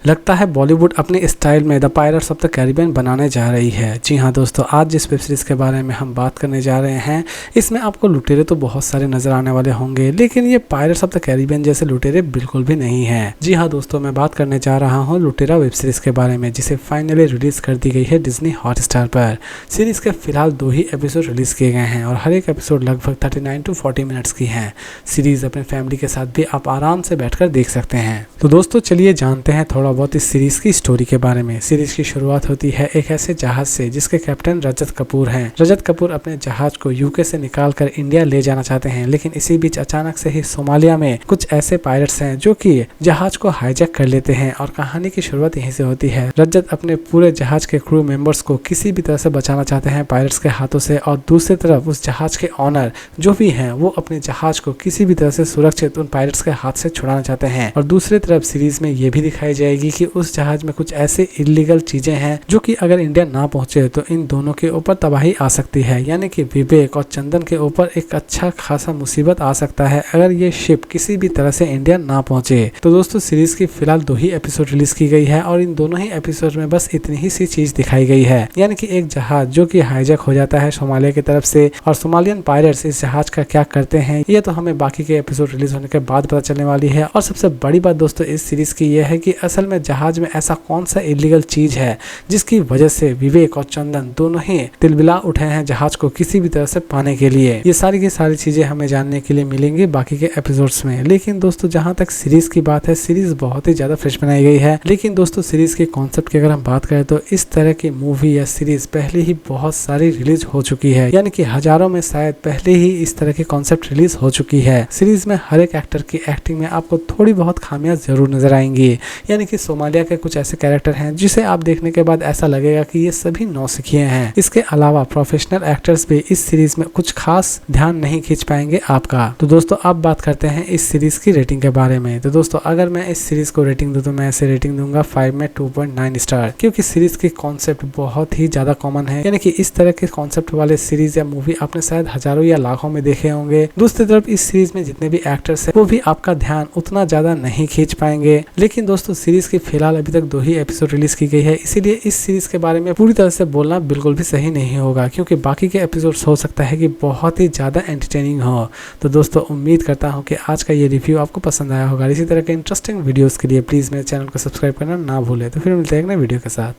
लगता है बॉलीवुड अपने स्टाइल में the pirates of the Caribbean बनाने जा रही है। जी हाँ दोस्तों, आज जिस वेब सीरीज़ के बारे में हम बात करने जा रहे हैं, इसमें आपको लुटेरे तो बहुत सारे नजर आने वाले होंगे, लेकिन ये पायरेट्स ऑफ द कैरिबियन जैसे लुटेरे बिल्कुल भी नहीं है। जी हाँ दोस्तों, मैं बात करने जा रहा हूँ लुटेरा वेब सीरीज़ के बारे में, जिसे फाइनली रिलीज कर दी गई है डिज्नी हॉटस्टार पर। सीरीज़ के फिलहाल 2 ही एपिसोड रिलीज किए गए हैं और हर एक एपिसोड लगभग 39 to 40 मिनट्स की है। सीरीज़ अपने फैमिली के साथ भी आप आराम से बैठकर देख सकते हैं। तो दोस्तों चलिए जानते हैं थोड़ा बहुत इस सीरीज़ की स्टोरी के बारे में। सीरीज की शुरुआत होती है एक ऐसे जहाज से जिसके कैप्टन रजत कपूर हैं। रजत कपूर अपने जहाज को यूके से निकालकर इंडिया ले जाना चाहते हैं, लेकिन इसी बीच अचानक से ही सोमालिया में कुछ ऐसे पायरेट्स हैं जो कि जहाज को हाईजैक कर लेते हैं और कहानी की शुरुआत यहीं से होती है। रजत अपने पूरे जहाज के क्रू मेंबर्स को किसी भी तरह से बचाना चाहते हैं पायरेट्स के हाथों से, और दूसरी तरफ उस जहाज के ऑनर जो भी हैं वो अपने जहाज को किसी भी तरह से सुरक्षित उन पायरेट्स के हाथ से छुड़ाना चाहते हैं। और दूसरी तरफ सीरीज में ये भी दिखाई जाएगी कि उस जहाज में कुछ ऐसे इलीगल चीजें हैं जो कि अगर इंडिया ना पहुंचे तो इन दोनों के ऊपर तबाही आ सकती है, यानी कि विवेक और चंदन के ऊपर एक अच्छा खासा मुसीबत आ सकता है अगर ये शिप किसी भी तरह से इंडिया ना पहुंचे। तो दोस्तों सीरीज की फिलहाल 2 ही एपिसोड रिलीज की गई है और इन दोनों ही एपिसोड में बस इतनी ही सी चीज दिखाई गई है, यानी कि एक जहाज जो कि हाईजैक हो जाता है सोमालिया की तरफ से, और सोमालियन पायरेट्स इस जहाज का क्या करते हैं ये तो हमें बाकी के एपिसोड रिलीज होने के बाद पता चलने वाली है। और सबसे बड़ी बात दोस्तों इस सीरीज की यह है कि असल में जहाज में ऐसा कौन सा इलीगल चीज है जिसकी वजह से विवेक और चंदन दोनों ही तिलबिला उठे हैं जहाज को किसी भी तरह से पाने के लिए। ये सारी की सारी चीजें हमें जानने के लिए मिलेंगी बाकी के एपिसोड्स में। लेकिन दोस्तों जहां तक सीरीज की बात है, सीरीज बहुत ही ज्यादा फ्रेश बनाई गई है। लेकिन दोस्तों सीरीज के कॉन्सेप्ट की अगर हम बात करें तो इस तरह की मूवी या सीरीज पहले ही बहुत सारी रिलीज हो चुकी है, यानी कि हजारों में शायद पहले ही इस तरह की कॉन्सेप्ट रिलीज हो चुकी है। सीरीज में हर एक एक्टर की एक्टिंग में आपको थोड़ी बहुत खामियां जरूर नजर आएंगी, यानी कि सोमालिया के कुछ ऐसे कैरेक्टर हैं जिसे आप देखने के बाद ऐसा लगेगा कि ये सभी नौसिखिए हैं। इसके अलावा प्रोफेशनल एक्टर्स भी इस सीरीज में कुछ खास ध्यान नहीं खींच पाएंगे आपका। तो दोस्तों अब बात करते हैं इस सीरीज की रेटिंग के बारे में। तो दोस्तों अगर मैं इस सीरीज को रेटिंग दूं तो मैं इसे रेटिंग दूंगा 5 में 2.9 स्टार, क्योंकि सीरीज की कॉन्सेप्ट बहुत ही ज्यादा कॉमन है, यानी कि इस तरह के कॉन्सेप्ट वाले सीरीज या मूवी आपने शायद हजारों या लाखों में देखे होंगे। दूसरी तरफ इस सीरीज में जितने भी एक्टर्स हैं वो भी आपका ध्यान उतना ज्यादा नहीं खींच पाएंगे। लेकिन दोस्तों सीरीज की फिलहाल अभी तक 2 ही एपिसोड रिलीज की गई है, इसीलिए इस सीरीज के बारे में पूरी तरह से बोलना बिल्कुल भी सही नहीं होगा, क्योंकि बाकी के एपिसोड्स हो सकता है कि बहुत ही ज्यादा एंटरटेनिंग हो। तो दोस्तों उम्मीद करता हूँ कि आज का ये रिव्यू आपको पसंद आया होगा। इसी तरह के इंटरेस्टिंग वीडियोस के लिए प्लीज मेरे चैनल को सब्सक्राइब करना ना भूलें। तो फिर मिलते हैं एक नए वीडियो के साथ।